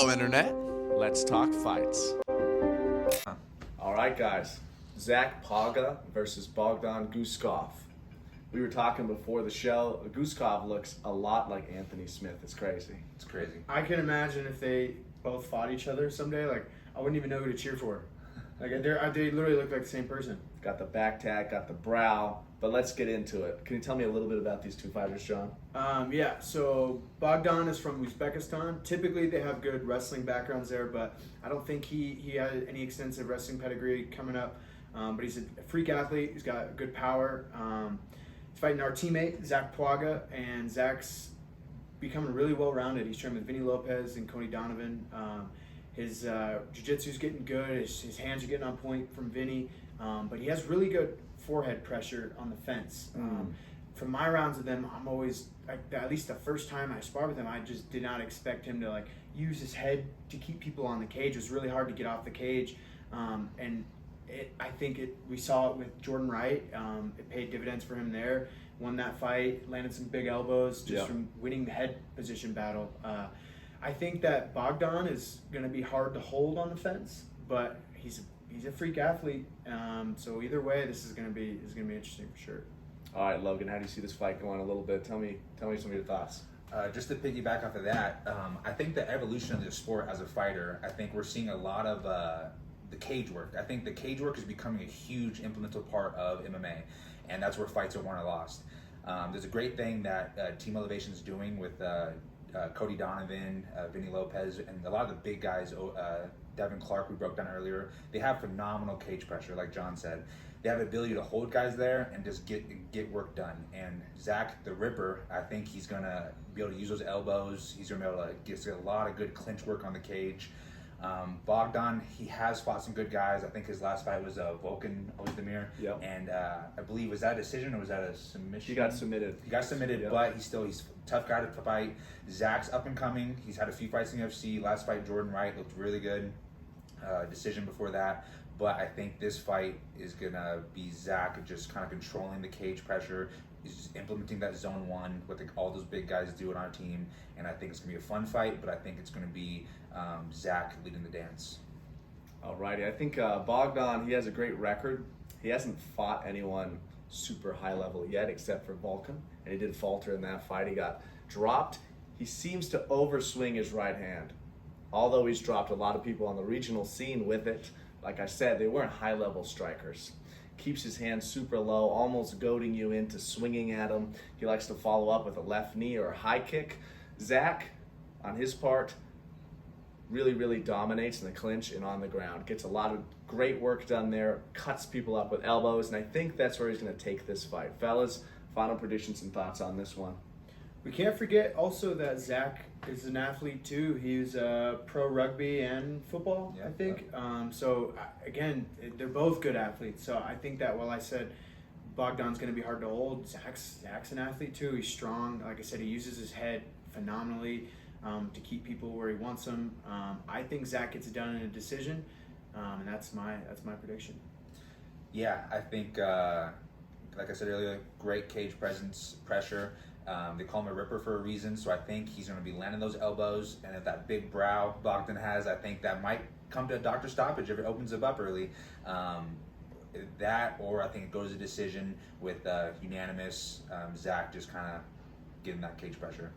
Hello, Internet. Let's talk fights. All right, guys. Zach Pauga versus Bogdan Guskov. We were talking before the show. Guskov looks a lot like Anthony Smith. It's crazy. It's crazy. I can imagine if they both fought each other someday, like, I wouldn't even know who to cheer for. Like, they literally look like the same person. Got the back tag, got the brow, but let's get into it. Can you tell me a little bit about these two fighters, John? So Bogdan is from Uzbekistan. Typically, they have good wrestling backgrounds there, but I don't think he had any extensive wrestling pedigree coming up. But he's a freak athlete. He's got good power. He's fighting our teammate, Zach Pauga, and Zach's becoming really well-rounded. He's training with Vinny Lopez and Cody Donovan. His jiu-jitsu's getting good. His hands are getting on point from Vinny. But he has really good forehead pressure on the fence. From my rounds with him, I'm always, at least the first time I sparred with him, I just did not expect him to use his head to keep people on the cage. It was really hard to get off the cage. We saw it with Jordan Wright. It paid dividends for him there. Won that fight, landed some big elbows just from winning the head position battle. I think that Bogdan is going to be hard to hold on the fence, but he's a freak athlete. So either way, this is going to be interesting for sure. All right, Logan, how do you see this fight going a little bit? Tell me some of your thoughts. Just to piggyback off of that, I think the evolution of the sport as a fighter, I think we're seeing a lot of the cage work. I think the cage work is becoming a huge implemental part of MMA, and that's where fights are won or lost. There's a great thing that Team Elevation is doing with Cody Donovan, Vinny Lopez, and a lot of the big guys, Devin Clark, we broke down earlier. They have phenomenal cage pressure, like John said. They have the ability to hold guys there and just get work done. And Zach, the Ripper, I think he's going to be able to use those elbows. He's going to be able to get a lot of good clinch work on the cage. Bogdan, he has fought some good guys. I think his last fight was Volkan Ozdemir. Yep. And I believe, was that a decision or was that a submission? He got submitted. Yep. But he's a tough guy to fight. Zach's up and coming. He's had a few fights in the UFC. Last fight, Jordan Wright, looked really good. Decision before that. But I think this fight is going to be Zach just kind of controlling the cage pressure. He's just implementing that zone one, what all those big guys do on our team. And I think it's going to be a fun fight, but I think it's going to be Zach leading the dance. Alrighty, I think Bogdan, he has a great record. He hasn't fought anyone super high level yet except for Volkan, and he did falter in that fight. He got dropped. He seems to overswing his right hand, although he's dropped a lot of people on the regional scene with it. Like I said, they weren't high level strikers. Keeps his hand super low, almost goading you into swinging at him. He likes to follow up with a left knee or a high kick. Zach, on his part, really, really dominates in the clinch and on the ground. Gets a lot of great work done there, cuts people up with elbows, and I think that's where he's going to take this fight. Fellas, final predictions and thoughts on this one. We can't forget also that Zach is an athlete too. He's pro rugby and football, I think. So again, they're both good athletes. So I think that while I said Bogdan's going to be hard to hold, Zach's an athlete too. He's strong. Like I said, he uses his head phenomenally to keep people where he wants them. I think Zach gets it done in a decision, and that's my prediction. Yeah, I think, like I said earlier, great cage pressure. They call him a Ripper for a reason, so I think he's going to be landing those elbows. And if that big brow Bogdan has, I think that might come to a doctor stoppage if it opens him up early. That, or I think it goes to decision with unanimous. Zach just kind of getting that cage pressure.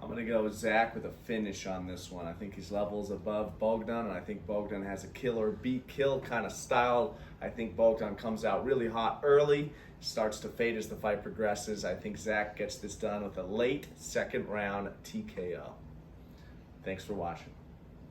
I'm going to go with Zach with a finish on this one. I think his level's above Bogdan, and I think Bogdan has a kill or beat kill kind of style. I think Bogdan comes out really hot early, starts to fade as the fight progresses. I think Zach gets this done with a late second round TKO. Thanks for watching.